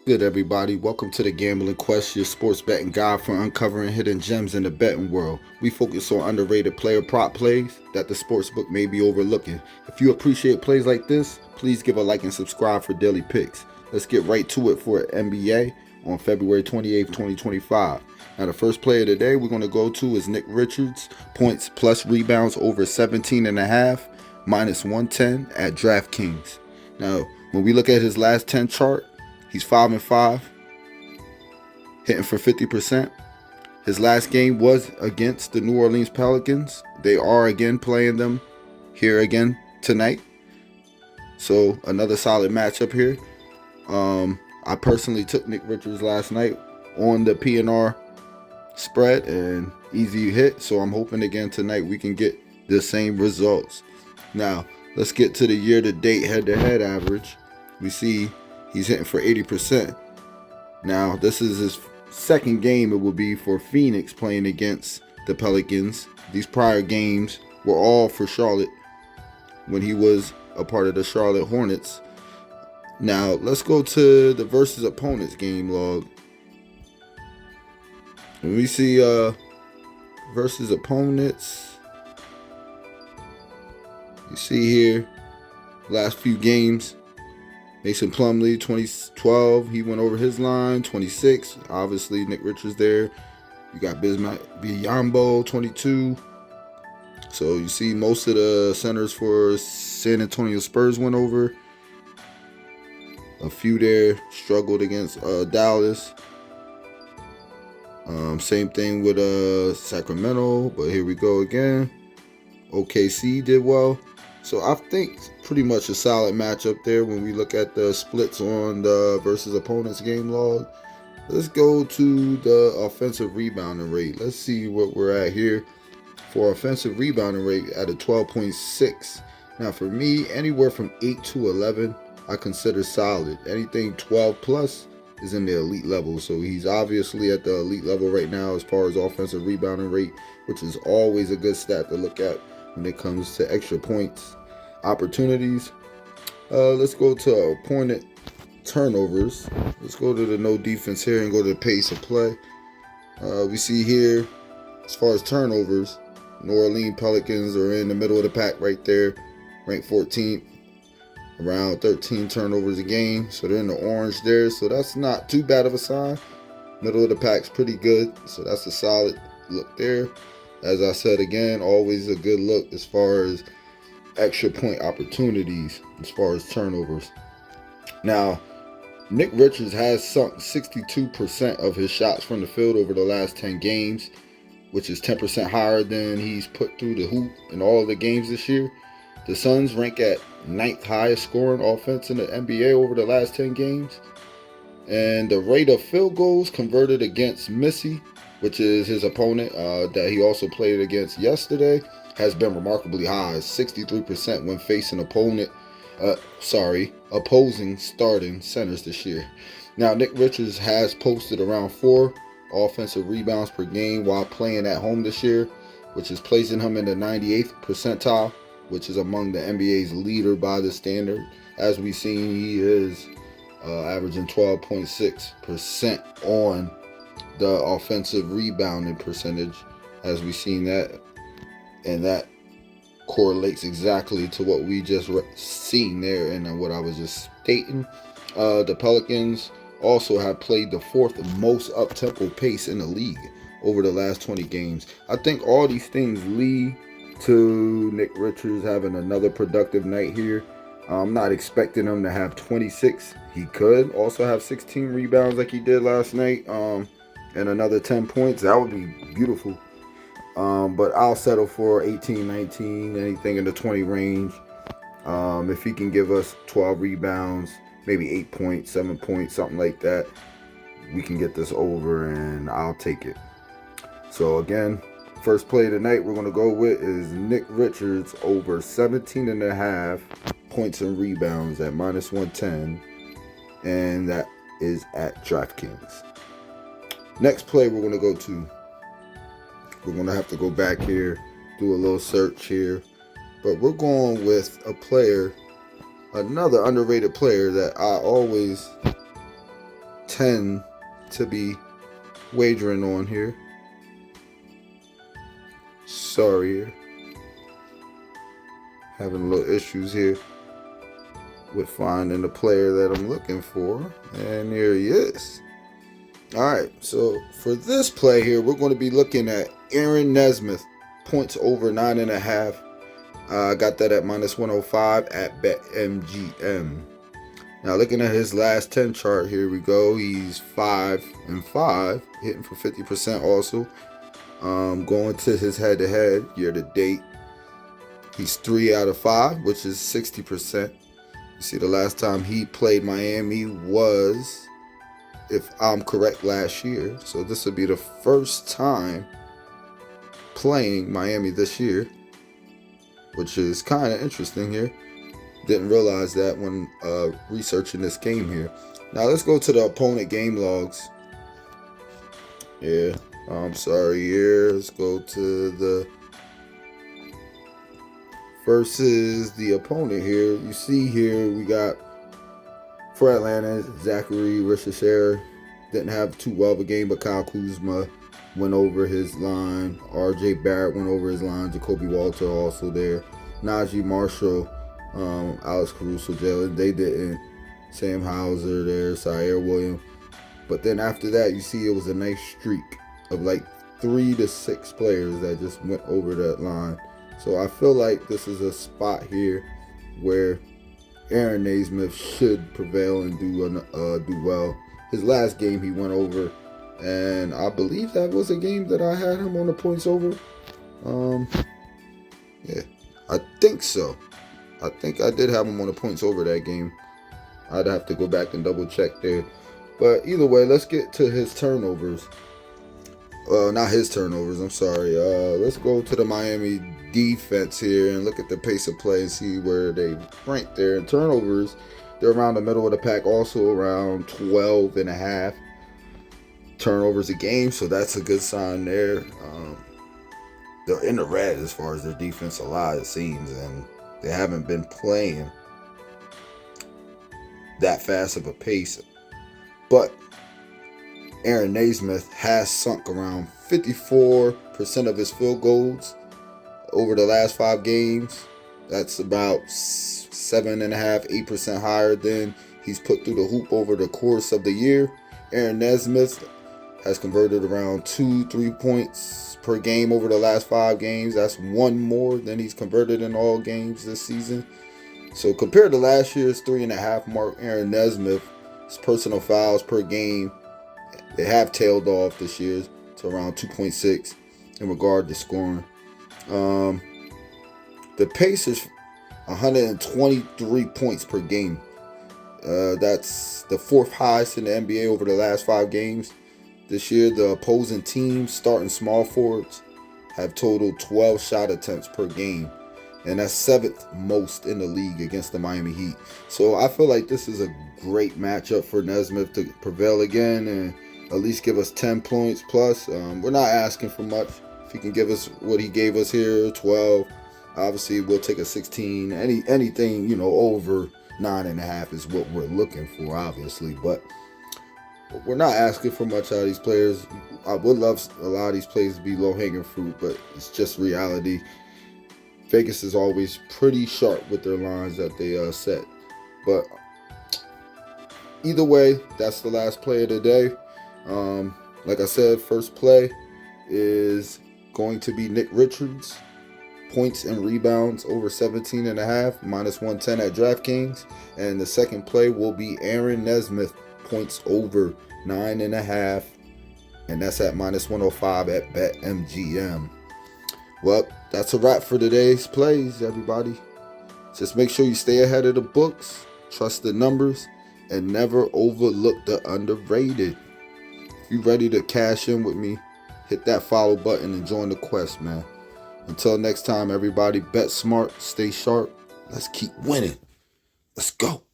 Good, everybody? Welcome to the Gambling Quest, your sports betting guide for uncovering hidden gems in the betting world. We focus on underrated player prop plays that the sportsbook may be overlooking. If you appreciate plays like this, please give a like and subscribe for daily picks. Let's get right to it for NBA on February 28th, 2025. Now, the first play of the day we're going to go to is Nick Richards, points plus rebounds over 17.5, minus 110 at DraftKings. Now, when we look at his last 10 chart, he's 5-5, hitting for 50%. His last game was against the New Orleans Pelicans. They are again playing them here again tonight. So another solid matchup here. I personally took Nick Richards last night on the PNR spread and easy hit. So I'm hoping again tonight we can get the same results. Now, let's get to the year-to-date head-to-head average. We see he's hitting for 80%. Now, this is his second game it will be for Phoenix playing against the Pelicans. These prior games were all for Charlotte when he was a part of the Charlotte Hornets. Now, let's go to the versus opponents game log. When we see versus opponents, you see here, last few games, Mason Plumlee, 2012, he went over his line. 26, obviously Nick Richards there. You got Bismack Biyombo, 22. So you see most of the centers for San Antonio Spurs went over. A few there struggled against Dallas. Same thing with Sacramento, but here we go again. OKC did well. So I think pretty much a solid matchup there when we look at the splits on the versus opponents game log. Let's go to the offensive rebounding rate. Let's see what we're at here for offensive rebounding rate at a 12.6. Now for me, anywhere from 8 to 11, I consider solid. Anything 12 plus is in the elite level. So he's obviously at the elite level right now as far as offensive rebounding rate, which is always a good stat to look at when it comes to extra points opportunities. Let's go to opponent turnovers. Let's go to the no defense here and go to the pace of play. We see here, as far as turnovers, New Orleans Pelicans are in the middle of the pack right there, ranked 14th, around 13 turnovers a game. So they're in the orange there. So that's not too bad of a sign. Middle of the pack's pretty good. So that's a solid look there. As I said again, always a good look as far as extra point opportunities, as far as turnovers. Now, Nick Richards has sunk 62% of his shots from the field over the last 10 games, which is 10% higher than he's put through the hoop in all of the games this year. The Suns rank at 9th highest scoring offense in the NBA over the last 10 games. And the rate of field goals converted against Missy, which is his opponent that he also played against yesterday, has been remarkably high, 63% when facing opposing starting centers this year. Now, Nick Richards has posted around 4 offensive rebounds per game while playing at home this year, which is placing him in the 98th percentile, which is among the NBA's leader by the standard. As we've seen, he is averaging 12.6% on the offensive rebounding percentage, as we've seen that. And that correlates exactly to what we just seen there and what I was just stating. The Pelicans also have played the 4th most up-tempo pace in the league over the last 20 games. I think all these things lead to Nick Richards having another productive night here. I'm not expecting him to have 26. He could also have 16 rebounds like he did last night, and another 10 points. That would be beautiful. But I'll settle for 18, 19, anything in the 20 range. If he can give us 12 rebounds, maybe 8 points, 7 points, something like that, we can get this over, and I'll take it. So again, first play tonight we're going to go with is Nick Richards over 17.5 points and rebounds at minus 110, and that is at DraftKings. Next play we're going to go to, we're going to have to go back here, do a little search here, but we're going with a player, another underrated player that I always tend to be wagering on here. Sorry here. Having a little issues here with finding the player that I'm looking for. And here he is. Alright, so for this play here, we're going to be looking at Aaron Nesmith, points over 9.5. I got that at -105 at BetMGM. Now looking at his last 10 chart, here we go. He's 5-5, hitting for 50% also. Going to his head-to-head year-to-date, he's 3 out of 5, which is 60%. You see, the last time he played Miami was, if I'm correct, last year. So this would be the first time playing Miami this year, which is kind of interesting here. Didn't realize that when researching this game here. Now let's go to the opponent game logs. Yeah, I'm sorry here. Let's go to the versus the opponent here. You see here we got for Atlanta, Zachary Richardson didn't have too well of a game, but Kyle Kuzma went over his line. R.J. Barrett went over his line. Jacoby Walter also there. Najee Marshall, Alex Caruso, Jalen, they didn't. Sam Hauser there, Sierra Williams. But then after that, you see it was a nice streak of like 3 to 6 players that just went over that line. So I feel like this is a spot here where Aaron Nesmith should prevail and do well. His last game he went over, and I believe that was a game that I had him on the points over. Yeah, I think so. I think I did have him on the points over that game. I'd have to go back and double check there. But either way, let's get to his turnovers. Not his turnovers, I'm sorry. Let's go to the Miami defense here and look at the pace of play and see where they rank there. In turnovers, they're around the middle of the pack, also around 12.5 turnovers a game, so that's a good sign there. They're in the red as far as their defense a lot, it seems, and they haven't been playing that fast of a pace. But Aaron Nesmith has sunk around 54% of his field goals over the last 5 games. That's about 7.5%, 8% higher than he's put through the hoop over the course of the year. Aaron Nesmith has converted around 2-3 points per game over the last 5 games. That's 1 more than he's converted in all games this season. So compared to last year's 3.5 mark, Aaron Nesmith's personal fouls per game, they have tailed off this year to around 2.6 in regard to scoring. The pace is 123 points per game. That's the 4th highest in the NBA over the last 5 games. This year, the opposing team, starting small forwards, have totaled 12 shot attempts per game. And that's 7th most in the league against the Miami Heat. So I feel like this is a great matchup for Nesmith to prevail again and at least give us 10 points plus. We're not asking for much. If he can give us what he gave us here, 12, obviously we'll take a 16. Anything, over 9.5 is what we're looking for, obviously. But we're not asking for much out of these players. I would love a lot of these plays to be low-hanging fruit, but it's just reality. Vegas is always pretty sharp with their lines that they set. But either way, that's the last play of the day. Like I said, first play is going to be Nick Richards. Points and rebounds over 17.5, -110 at DraftKings. And the second play will be Aaron Nesmith, points over 9.5. And that's at -105 at BetMGM. Well, that's a wrap for today's plays, everybody. Just make sure you stay ahead of the books, trust the numbers, and never overlook the underrated. If you're ready to cash in with me, hit that follow button and join the quest, man. Until next time, everybody, bet smart, stay sharp. Let's keep winning. Let's go.